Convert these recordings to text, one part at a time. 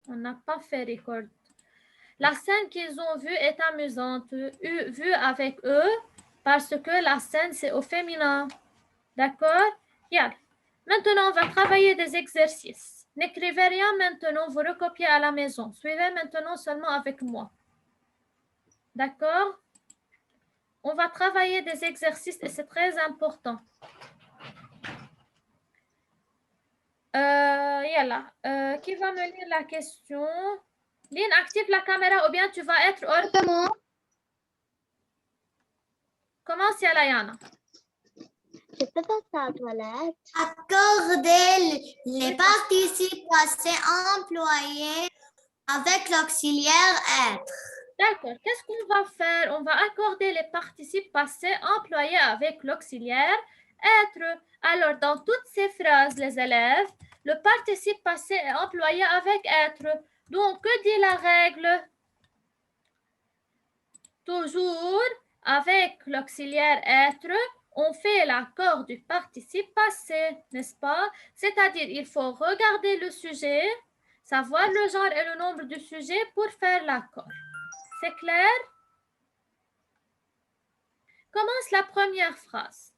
On n'a pas fait record. La scène qu'ils ont vue est amusante, vue avec eux, parce que la scène, c'est au féminin. D'accord? Yeah. Maintenant, on va travailler des exercices. N'écrivez rien maintenant, vous recopiez à la maison. Suivez maintenant seulement avec moi. D'accord? On va travailler des exercices et c'est très important. Yalla. Qui va me lire la question? Lynn, active la caméra ou bien tu vas être hors. Comment? Commence, Yalla Yana. Je peux passer à la toilette. Accorder les participes passés employés avec l'auxiliaire être. D'accord. Qu'est-ce qu'on va faire? On va accorder les participes passés employés avec l'auxiliaire être. Alors, dans toutes ces phrases, les élèves, le participe passé est employé avec être. Donc, que dit la règle? Toujours avec l'auxiliaire être, on fait l'accord du participe passé, n'est-ce pas? C'est-à-dire, il faut regarder le sujet, savoir le genre et le nombre du sujet pour faire l'accord. C'est clair? Commence la première phrase.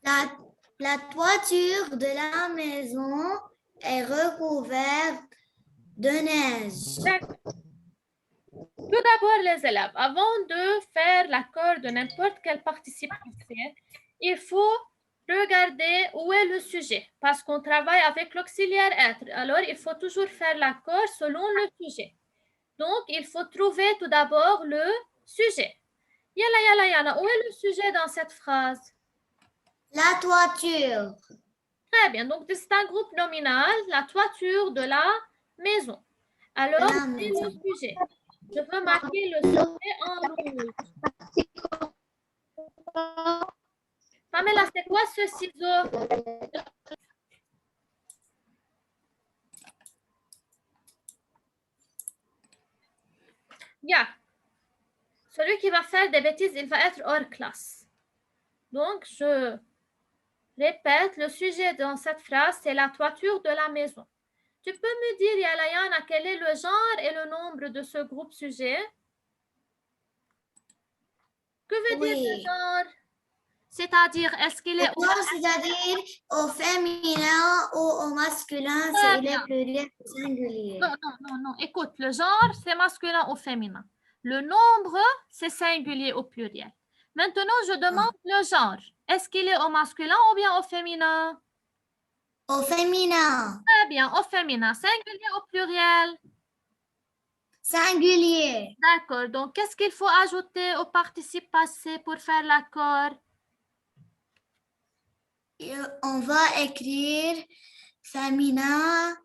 La toiture de la maison est recouverte de neige. Tout d'abord, les élèves, avant de faire l'accord de n'importe quel participe passé, il faut regarder où est le sujet, parce qu'on travaille avec l'auxiliaire être. Alors, il faut toujours faire l'accord selon le sujet. Donc, il faut trouver tout d'abord le sujet. Yalla, où est le sujet dans cette phrase? La toiture. Très bien, donc c'est un groupe nominal, la toiture de la maison. Alors, c'est le sujet. Je veux marquer le sujet en rouge. Pamela, c'est quoi ce ciseau? Yeah. Celui qui va faire des bêtises, il va être hors classe. Donc, je répète, le sujet dans cette phrase, c'est la toiture de la maison. Tu peux me dire, Yalayana, quel est le genre et le nombre de ce groupe sujet? Que veut dire le genre? C'est-à-dire, est-ce qu'il est... C'est-à-dire au féminin ou au masculin, c'est le pluriel singulier. Non. Écoute, le genre, c'est masculin ou féminin. Le nombre, c'est singulier au pluriel. Maintenant, je demande le genre. Est-ce qu'il est au masculin ou bien au féminin? Au féminin. Très bien, au féminin. Singulier au pluriel? Singulier. D'accord. Donc, qu'est-ce qu'il faut ajouter au participe passé pour faire l'accord? On va écrire féminin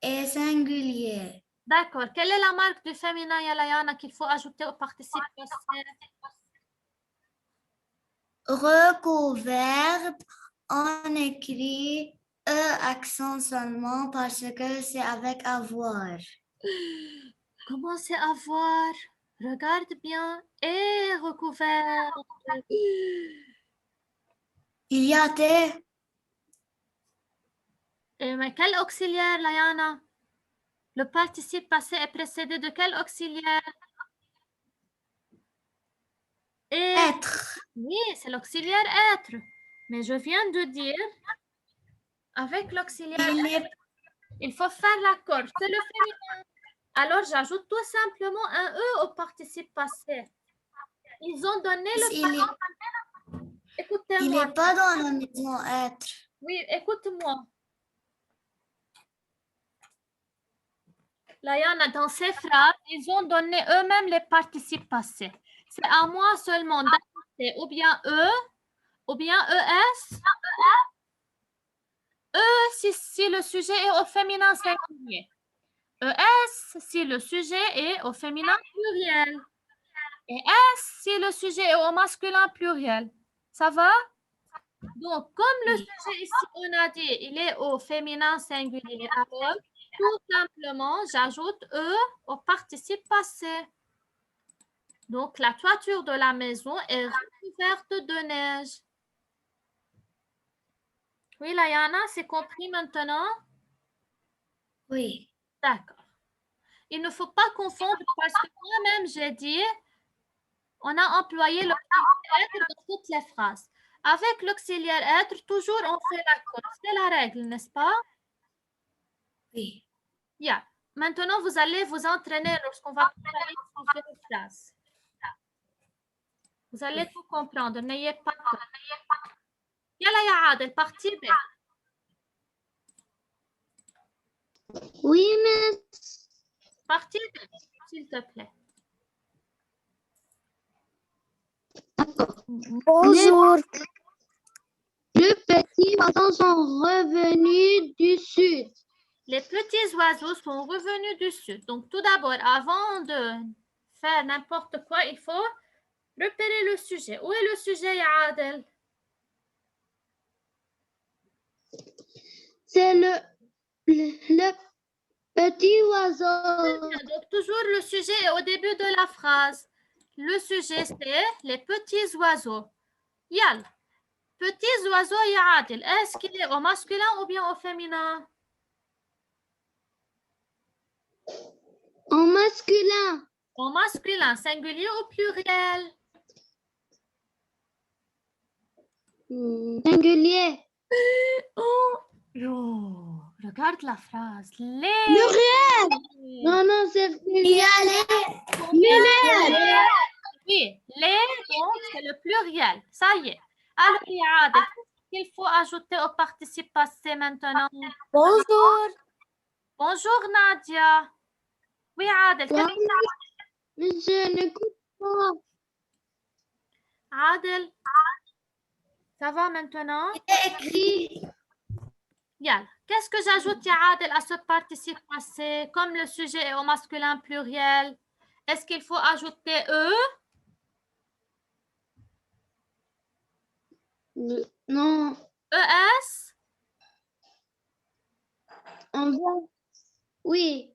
et singulier. D'accord. Quelle est la marque du féminin, Yalayana, qu'il faut ajouter au participe passé? Recouverte, on écrit accent seulement parce que c'est avec avoir. Comment c'est avoir? Regarde bien. Et recouvert. Il y a des... Mais quel auxiliaire, Layana? Le participe passé est précédé de quel auxiliaire? Être. Oui, c'est l'auxiliaire être. Mais je viens de dire, avec l'auxiliaire il faut faire l'accord. C'est le féminin. Alors, j'ajoute tout simplement un E au participe passé. Ils ont donné le... Écoutez-moi. Il n'est pas dans la maison être. Oui, écoute-moi. Layana, dans ces phrases, ils ont donné eux-mêmes les participes passés. C'est à moi seulement d'ajouter ou bien E, ou bien ES. E si le sujet est au féminin singulier. ES si le sujet est au féminin pluriel. Et S si le sujet est au masculin pluriel. Ça va? Donc, comme le sujet ici, on a dit, il est au féminin singulier. Alors, tout simplement, j'ajoute E au participe passé. Donc, la toiture de la maison est recouverte de neige. Oui, Layana, c'est compris maintenant? Oui. D'accord. Il ne faut pas confondre parce que moi-même, j'ai dit, on a employé l'auxiliaire être dans toutes les phrases. Avec l'auxiliaire être, toujours on fait la cause. C'est la règle, n'est-ce pas? Oui. Yeah. Maintenant, vous allez vous entraîner lorsqu'on va travailler sur une phrase. Vous allez tout comprendre, n'ayez pas peur. Yalla ya Adel, partie B. Oui, miss. Partie B, s'il te plaît. Bonjour. Les petits oiseaux sont revenus du sud. Les petits oiseaux sont revenus du sud. Donc, tout d'abord, avant de faire n'importe quoi, il faut repérer le sujet. Où est le sujet, ya Adel? C'est le petit oiseau. Donc, toujours le sujet est au début de la phrase. Le sujet, c'est les petits oiseaux. Yal. Petits oiseaux, ya Adel. Est-ce qu'il est au masculin ou bien au féminin? En masculin. Au masculin, singulier ou pluriel? Singulier. Oh, regarde la phrase. Les. Pluriel. Non, non, c'est pluriel. Oui, les, donc c'est le pluriel. Ça y est. Alors, Yad, qu'est-ce qu'il faut ajouter au participe passé maintenant? Bonjour. Bonjour Nadia. Oui, Adel. Monsieur, n'écoute pas. Adel, ça va maintenant? Oui. Yal. Qu'est-ce que j'ajoute, ya Adel, à ce participe passé? Comme le sujet est au masculin pluriel, est-ce qu'il faut ajouter eux? Non. ES? On va. Oui.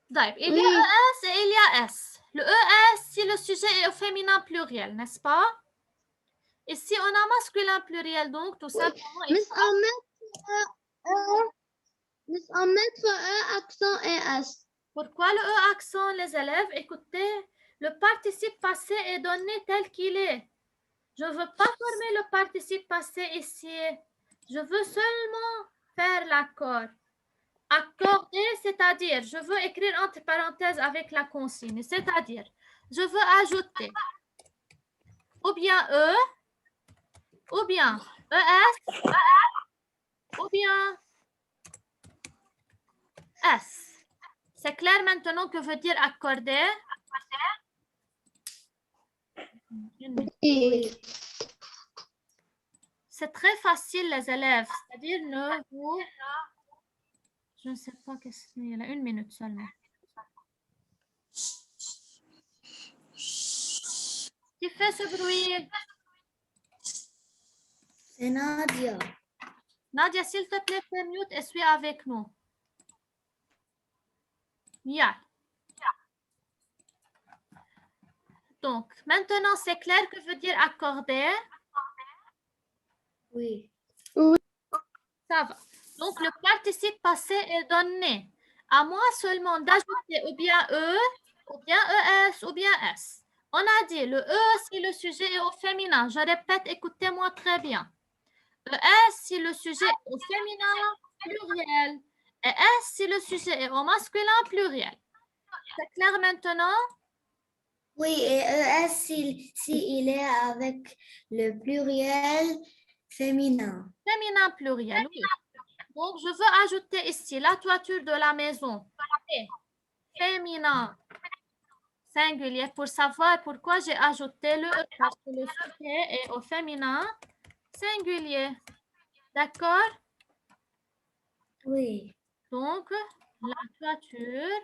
D'accord. Il y a Oui. ES et il y a S. Le ES, si le sujet est au féminin pluriel, n'est-ce pas? Et si on a masculin pluriel, donc tout simplement, il Miss, faut... en mettre un accent et S. Pourquoi le E accent, les élèves? Écoutez, le participe passé est donné tel qu'il est. Je ne veux pas former le participe passé ici. Je veux seulement faire l'accord. Accorder, c'est-à-dire, je veux écrire entre parenthèses avec la consigne, c'est-à-dire, je veux ajouter ou bien E, ou bien ES, ou bien S. C'est clair maintenant que veut dire accorder? Oui. C'est très facile, les élèves. C'est-à-dire, je ne sais pas qu'est-ce qu'il y a. Une minute seulement. Qui fait ce bruit? C'est Nadia. Nadia, s'il te plaît, fais mute et suis avec nous. Yeah. Donc, maintenant, c'est clair que veut dire accorder? Oui. Ça va. Donc, le participe passé est donné. À moi seulement d'ajouter ou bien E, ou bien ES, ou bien S. On a dit le E si le sujet est au féminin. Je répète, écoutez-moi très bien. ES si le sujet est au féminin, pluriel. Et S si le sujet est au masculin, pluriel. C'est clair maintenant? Oui, et ES si il est avec le pluriel féminin. Féminin, pluriel, oui. Donc, je veux ajouter ici la toiture de la maison. Féminin, singulier. Pour savoir pourquoi j'ai ajouté le E, parce que le sujet est au féminin, singulier. D'accord? Oui. Donc, la toiture.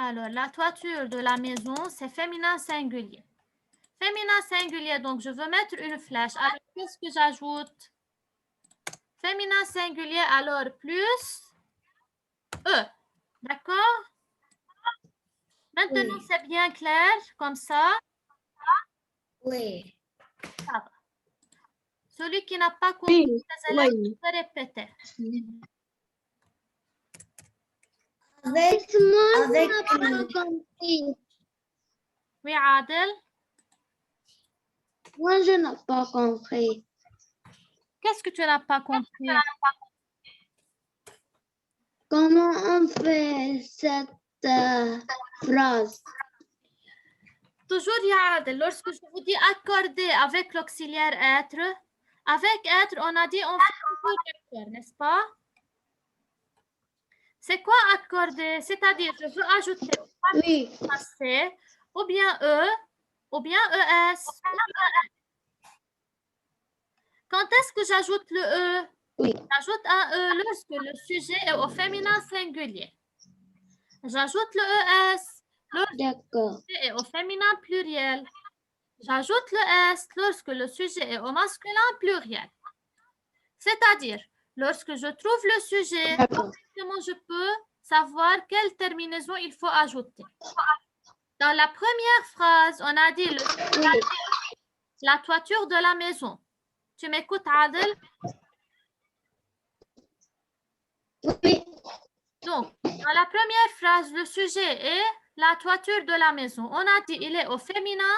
Alors, la toiture de la maison, c'est féminin singulier. Féminin singulier, donc je veux mettre une flèche. Alors, qu'est-ce que j'ajoute? Féminin singulier, alors plus E. D'accord? Maintenant, Oui. c'est bien clair, comme ça. Oui. Ça va. Celui qui n'a pas compris, Oui, les élèves, oui. je vais répéter. Avec, Moi, je avec n'ai pas compris. Oui, Adel. Moi, je n'ai pas compris. Qu'est-ce que tu n'as pas compris? Comment on fait cette phrase? Toujours, ya Adel, lorsque je vous dis accorder avec l'auxiliaire être, avec être, on a dit on fait toujours l'accord, n'est-ce pas? C'est quoi accorder? C'est-à-dire, je veux ajouter au Oui, passé ou bien E, ou bien ES. Quand est-ce que j'ajoute le E? oui, J'ajoute un E lorsque le sujet est au féminin singulier. J'ajoute le ES lorsque d'accord. le sujet est au féminin pluriel. J'ajoute le S lorsque le sujet est au masculin pluriel. C'est-à-dire, lorsque je trouve le sujet, D'accord. comment je peux savoir quelle terminaison il faut ajouter? Dans la première phrase, on a dit Oui, la toiture de la maison. Tu m'écoutes, Adel? oui, Donc, dans la première phrase, le sujet est la toiture de la maison. On a dit il est au féminin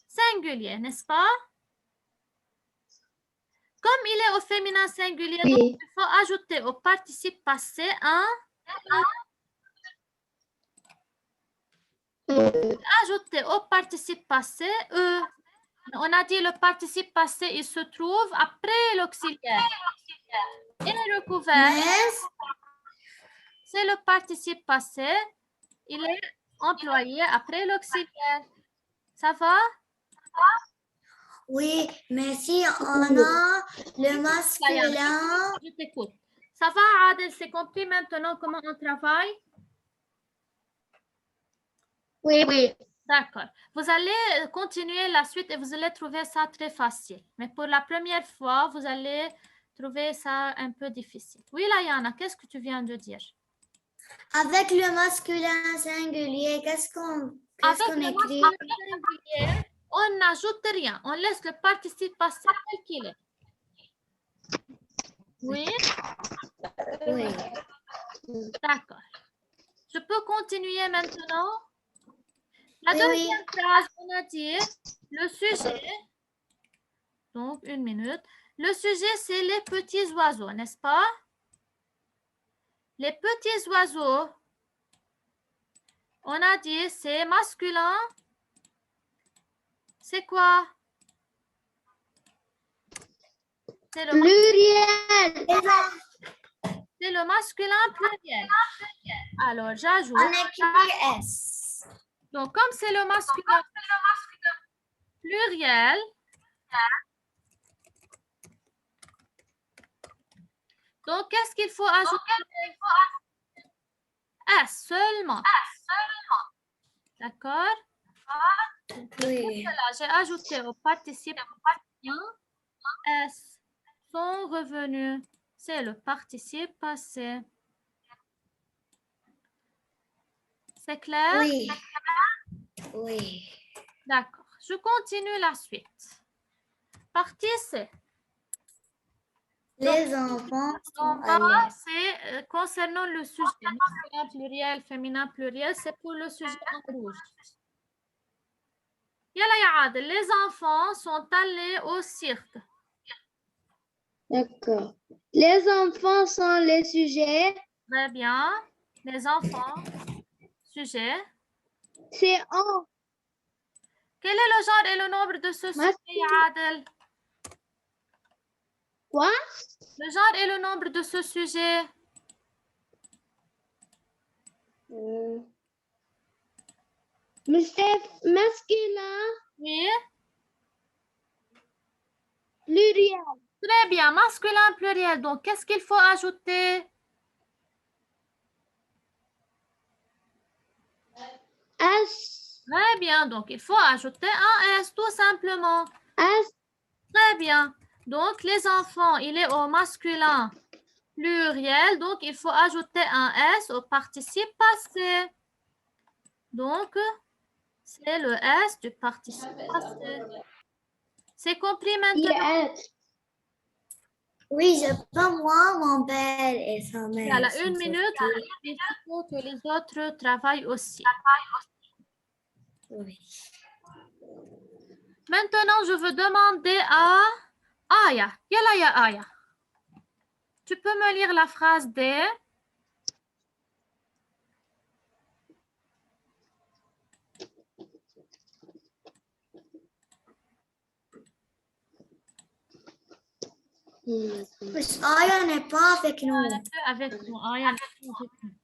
singulier, n'est-ce pas? Comme il est au féminin singulier, donc oui, il faut ajouter au participe passé un. Ajouter au participe passé E. On a dit le participe passé, il se trouve après l'auxiliaire. Et recouvert, mais, c'est le participe passé. Il est employé après l'auxiliaire. Ça va? oui, mais si on a le masculin, Je t'écoute. Ça va, Adel? C'est compris maintenant comment on travaille? oui, oui. D'accord. Vous allez continuer la suite et vous allez trouver ça très facile. Mais pour la première fois, vous allez trouver ça un peu difficile. Oui, Layana, qu'est-ce que tu viens de dire? avec le masculin singulier, Avec le écrit? masculin singulier, on n'ajoute rien. On laisse le participe passé tel qu'il est. Oui, Oui. d'accord. Je peux continuer maintenant? La Oui, deuxième phrase, on a dit le sujet. Donc, une minute. Le sujet, c'est les petits oiseaux, n'est-ce pas? Les petits oiseaux, on a dit c'est masculin. C'est quoi? C'est le masculin pluriel. Alors, j'ajoute. On écrit S. Donc, comme c'est le masculin pluriel, donc qu'est-ce qu'il faut ajouter? S seulement. D'accord? Oui. Voilà, j'ai ajouté au participe S. Sont revenus. C'est le participe passé. C'est clair? Oui. Oui. D'accord. Je continue la suite. Partie C. Les enfants sont En à bas, l'aise. c'est concernant le sujet. Masculin pluriel, féminin pluriel, c'est pour le sujet en rouge. Yalla ya Adel, les enfants sont allés au cirque. D'accord. Les enfants sont les sujets. Très bien. Les enfants, sujet. C'est en Quel est le genre et le nombre de ce sujet, ya Adel? quoi? Le genre et le nombre de ce sujet. Mais c'est masculin, Oui. pluriel. Très bien. Masculin pluriel. Donc, qu'est-ce qu'il faut ajouter? S, Très bien. Donc, il faut ajouter un S tout simplement. S, Très bien. Donc, les enfants, il est au masculin pluriel. Donc, il faut ajouter un S au participe passé. Donc, c'est le S du participe passé. C'est compris maintenant? Yes. Oui, je pas moi, mon père et sa mère. Voilà, sont une minute. sortis. Il faut que les autres travaillent aussi. Oui. Maintenant, je veux demander à Aya. Yalla ya Aya. Tu peux me lire la phrase D? Mais Aya n'est pas avec nous. Elle est plus avec nous. Aya n'est plus avec nous.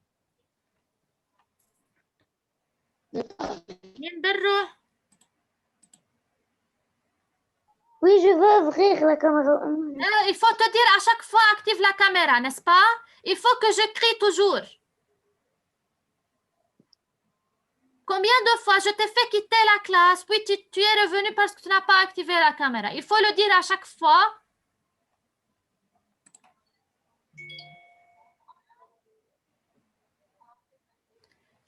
Min Berro. Oui, je veux ouvrir la caméra. Il faut te dire à chaque fois active la caméra, n'est-ce pas? Il faut que je crie toujours. Combien de fois je t'ai fait quitter la classe, puis tu es revenu parce que tu n'as pas activé la caméra. Il faut le dire à chaque fois.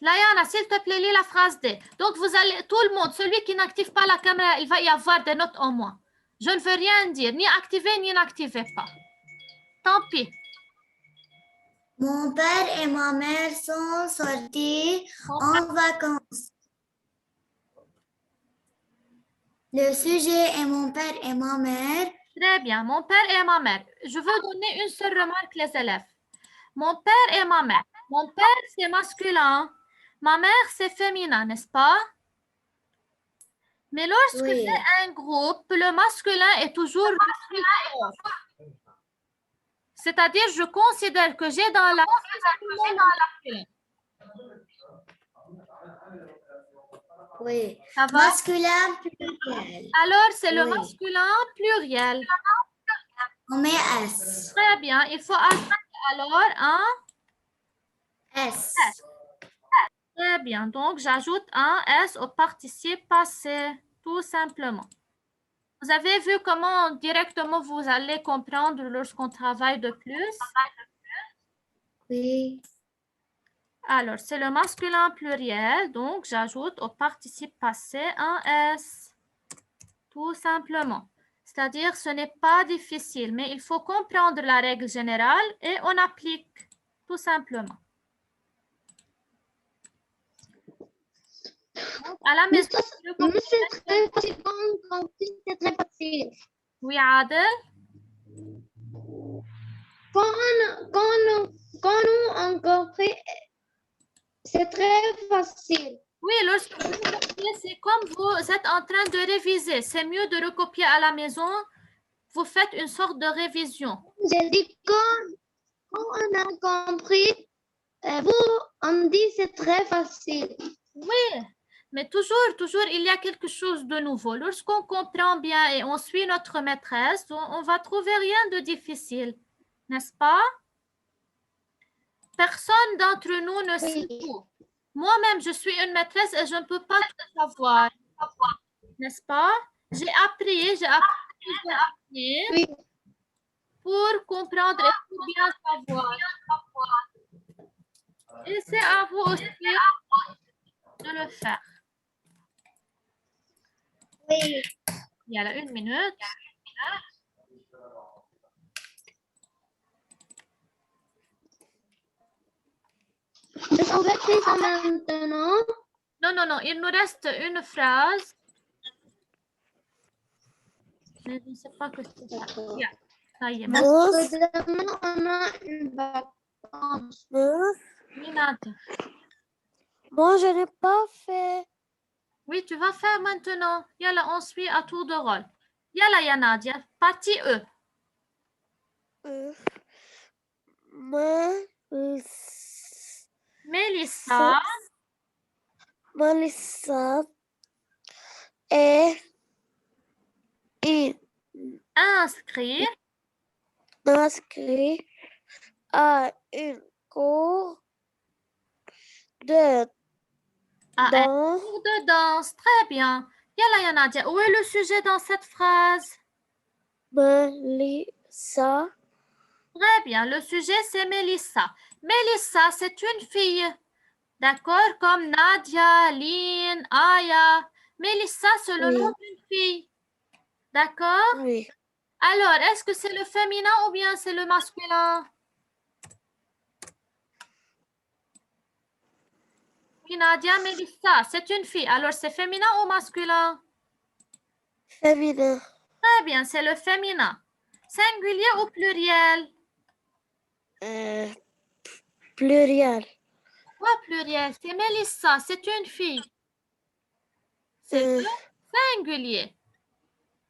Layana, s'il te plaît, lis la phrase D. Donc, vous allez, tout le monde, celui qui n'active pas la caméra, il va y avoir des notes en moins. Je ne veux rien dire, ni activer, ni n'activer pas. Tant pis. Mon père et ma mère sont sortis en vacances. Le sujet est mon père et ma mère. Très bien, mon père et ma mère. Je veux donner une seule remarque, les élèves. Mon père et ma mère. Mon père, c'est masculin. Ma mère, c'est féminin, n'est-ce pas? Mais lorsque Oui. c'est un groupe, le masculin est toujours le plus fort. C'est-à-dire, je considère que j'ai dans la masculin. Oui. Ça va? Masculin pluriel. Alors, c'est le Oui. masculin pluriel. On met S. Très bien. Il faut ajouter alors un S. Très bien. Donc, j'ajoute un S au participe passé, tout simplement. Vous avez vu comment directement vous allez comprendre lorsqu'on travaille de plus? Oui. Alors, c'est le masculin pluriel, donc j'ajoute au participe passé un S, tout simplement. C'est-à-dire, ce n'est pas difficile, mais il faut comprendre la règle générale et on applique, tout simplement. Donc, à la maison, Mais c'est très facile. C'est très facile. oui, Adel? Quand nous on compris, c'est très facile. Oui, lorsque vous recopiez, c'est comme vous êtes en train de réviser. C'est mieux de recopier à la maison. Vous faites une sorte de révision. J'ai dit quand on a compris, on dit c'est très facile. Oui, mais toujours, il y a quelque chose de nouveau. Lorsqu'on comprend bien et on suit notre maîtresse, on va trouver rien de difficile, n'est-ce pas? Personne d'entre nous ne sait tout. Moi-même, je suis une maîtresse et je ne peux pas tout savoir, n'est-ce pas? J'ai appris Oui. pour comprendre et pour bien savoir. Et c'est à vous aussi de le faire. Oui. Il y a là une minute. Est-ce qu'on va faire ça maintenant? Non, il nous reste une phrase. Je ne sais pas que c'est ça. Yeah. Ça y est. Parce que demain, on a une vacance. Minata. Moi, je n'ai pas fait. Oui, tu vas faire maintenant. Yalla, on suit à tour de rôle. Yalla, ya Nadia. Partie E. Mélissa Melissa est inscrit inscrite à une cours de à un danse. cours de danse. Très bien. Yalla, ya Nadia. Où est le sujet dans cette phrase? Melissa Très bien. Le sujet, c'est Mélissa. Mélissa, c'est une fille. D'accord? Comme Nadia, Lynn, Aya. Mélissa, c'est le nom Oui. d'une fille. D'accord? Oui. Alors, est-ce que c'est le féminin ou bien c'est le masculin? Oui, Nadia, Mélissa, c'est une fille. Alors, c'est féminin ou masculin? Féminin. Très bien, c'est le féminin. Singulier ou pluriel? Pluriel. Quoi pluriel? C'est Mélissa, c'est une fille. C'est Euh, le singulier.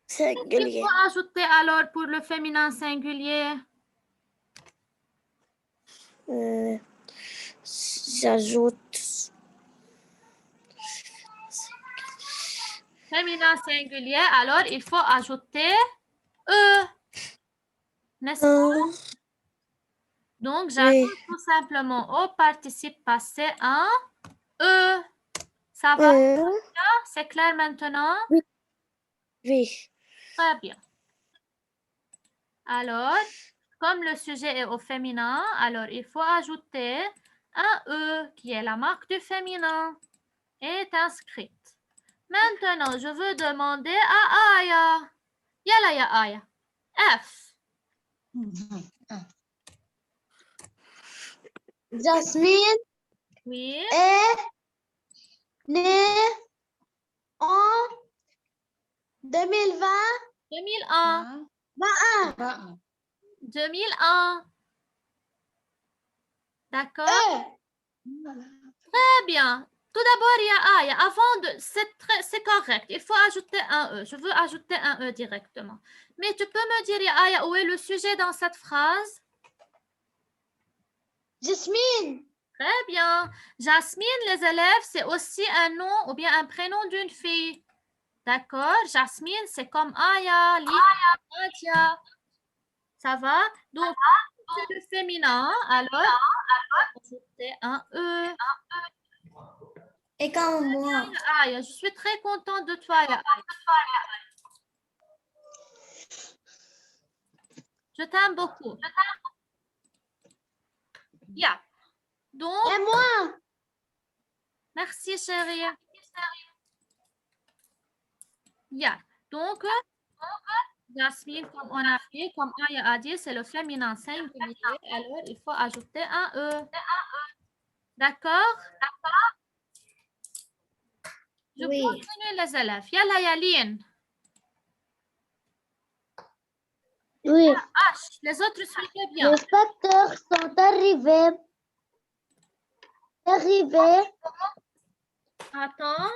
Il Singulier. faut ajouter alors pour le féminin singulier. J'ajoute. Féminin singulier, alors il faut ajouter E. N'est-ce pas? Donc, j'ajoute tout simplement au participe passé un E. Ça va? C'est clair maintenant? Oui. Très bien. Alors, comme le sujet est au féminin, alors il faut ajouter un E qui est la marque du féminin est inscrite. Maintenant, je veux demander à Aya. Yalla ya Aya. F. Jasmine Oui. est née en 2020. 2001. 2001. D'accord? Très bien. Tout d'abord, il y a Aya. Avant de... C'est correct. Il faut ajouter un E. Je veux ajouter un E directement. Mais tu peux me dire, ya Aya, où est le sujet dans cette phrase? Jasmine. Très bien. Jasmine, les élèves, c'est aussi un nom ou bien un prénom d'une fille. D'accord? Jasmine, c'est comme Aya, Lina, Nadia. Ça va? Donc, c'est le féminin. Alors, ajouter un E. Et comme moi. Aya, je suis très contente de toi, ya Aya. Je t'aime beaucoup. Ya. Donc, Et moi. merci chérie. Ya. Donc, Jasmine, comme on a fait, comme Aya a dit, c'est le féminin singulier. Alors, il faut ajouter un E. D'accord? Je Oui. continue les élèves. Yalla Yaline. Oui. H. Les autres suivez bien. Les spectateurs sont arrivés. Attends.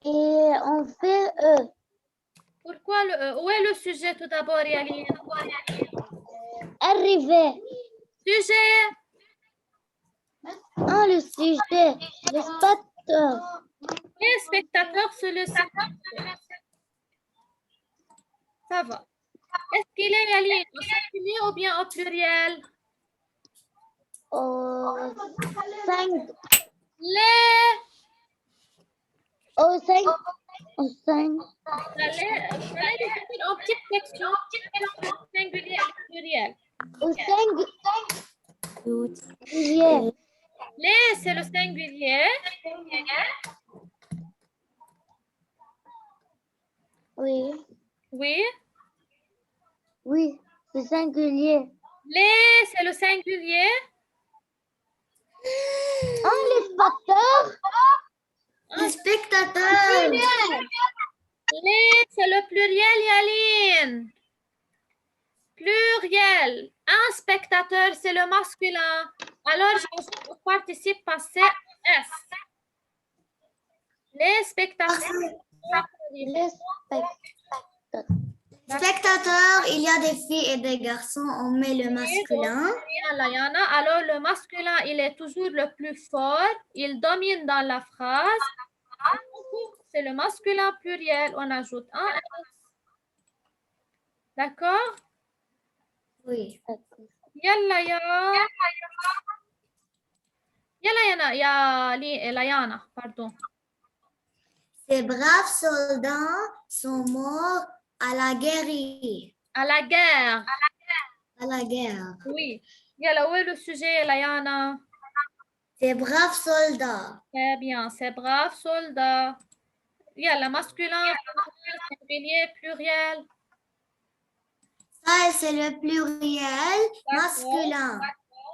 Et on fait eux. Pourquoi le E? Où est le sujet tout d'abord, Yaline? Arrivé. Sujet. Le sujet. Les spectateurs. Les spectateurs, c'est le singulier. Ça va. Est-ce qu'il est Yaline au singulier ou bien au pluriel? Au 5. Les. Au 5. Au 5. J'allais définir en petite section. Singulier et pluriel. Au 5. Singulier. Les, c'est le singulier. Oui. Oui. Oui. C'est singulier. Les, c'est le singulier. Les spectateurs. Les spectateurs. Les, c'est le pluriel, Yaline. Pluriel. Un spectateur, c'est le masculin. Alors, j'ajoute au participe passé S. Les spectateurs. Les spectateurs. Spectateurs, il y a des filles et des garçons, on met le masculin. Layana. Alors, le masculin, il est toujours le plus fort. Il domine dans la phrase. C'est le masculin pluriel. On ajoute un S. D'accord? Oui. Yalla ya. Yalla ya Layana, pardon. Ces braves soldats sont morts à la guerre. À la guerre. À la guerre. Oui. Yalla, où est le sujet, Layana? Des braves soldats. Très bien, c'est brave, soldat. Yalla, masculin, singulier, pluriel. Ça, c'est le pluriel masculin.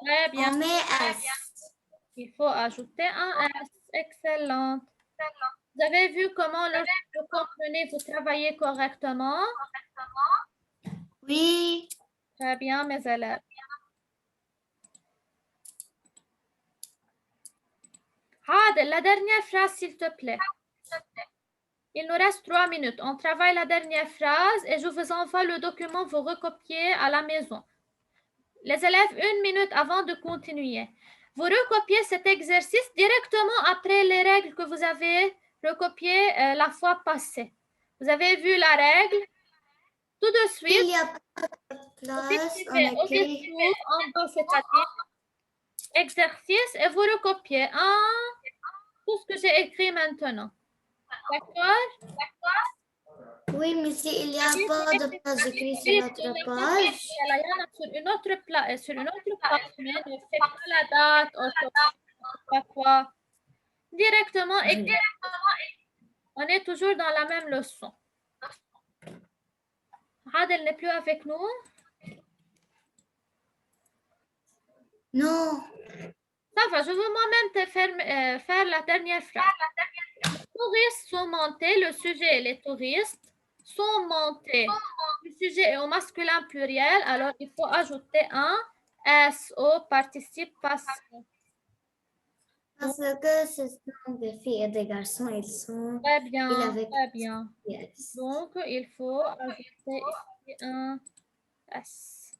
Très bien. On met S. Il faut ajouter un S. Excellent. Vous avez vu comment lorsque vous comprenez, vous travaillez correctement? Oui. Très bien, mes élèves. Adel, la dernière phrase, s'il te plaît. Il nous reste 3 minutes. On travaille la dernière phrase et je vous envoie le document, vous recopiez à la maison. Les élèves, 1 minute avant de continuer. Vous recopiez cet exercice directement après les règles que vous avez recopiées la fois passée. Vous avez vu la règle. Tout de Il suite, n'y a pas de place. On écrivez écrit. au-dessous, en bas, c'est-à-dire exercice, et vous recopiez tout ce que j'ai écrit maintenant. D'accord? Oui, mais s'il n'y a pas de place écrit sur notre page. Sur une autre page, mais ne faites pas la date, pas quoi. Directement, on est toujours dans la même leçon. Adel n'est plus avec nous. Non. Ça va, je veux moi-même faire la dernière phrase. Les touristes sont montés, le sujet et les touristes sont montés. Le sujet est au masculin pluriel, alors il faut ajouter un S au participe passé. Parce que ce sont des filles et des garçons, ils sont. Très bien, Il avait- très bien. Yes. Donc, il faut ajouter ici un S.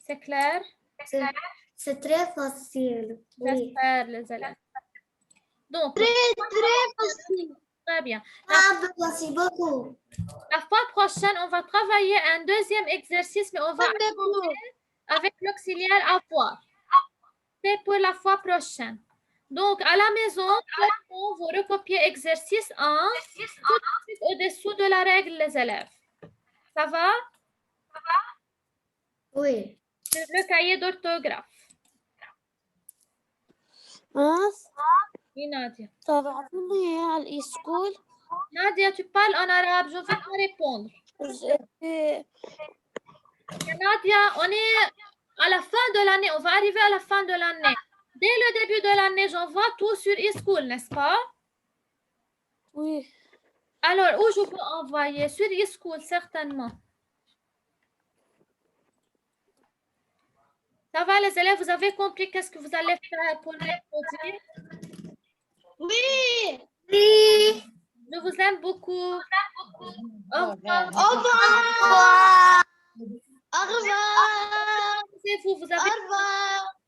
C'est clair? C'est très facile. Oui. J'espère, les élèves. Donc, Très facile. très bien. Merci beaucoup. La fois prochaine, on va travailler un deuxième exercice, mais on va avec l'auxiliaire avoir. C'est pour la fois prochaine. Donc, à la maison, vous recopiez exercice 1 tout de suite au-dessous de la règle, les élèves. Ça va? Oui. Sur le cahier d'orthographe. Oui, Nadia. تعرفوني على الإسكول Nadia, tu parles en arabe, je vais te répondre. Nadia, on est à la fin de l'année, on va arriver à la fin de l'année. Dès le début de l'année, j'envoie tout sur e-school, n'est-ce pas? Oui. Alors, où je peux envoyer? Sur e-school, certainement. Ça va, les élèves, vous avez compris qu'est-ce que vous allez faire pour mercredi? Oui. Oui. Je vous aime beaucoup. Au revoir. Au revoir. Au revoir. Vous, vous avez...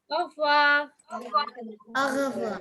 Au revoir. Au revoir. Au revoir.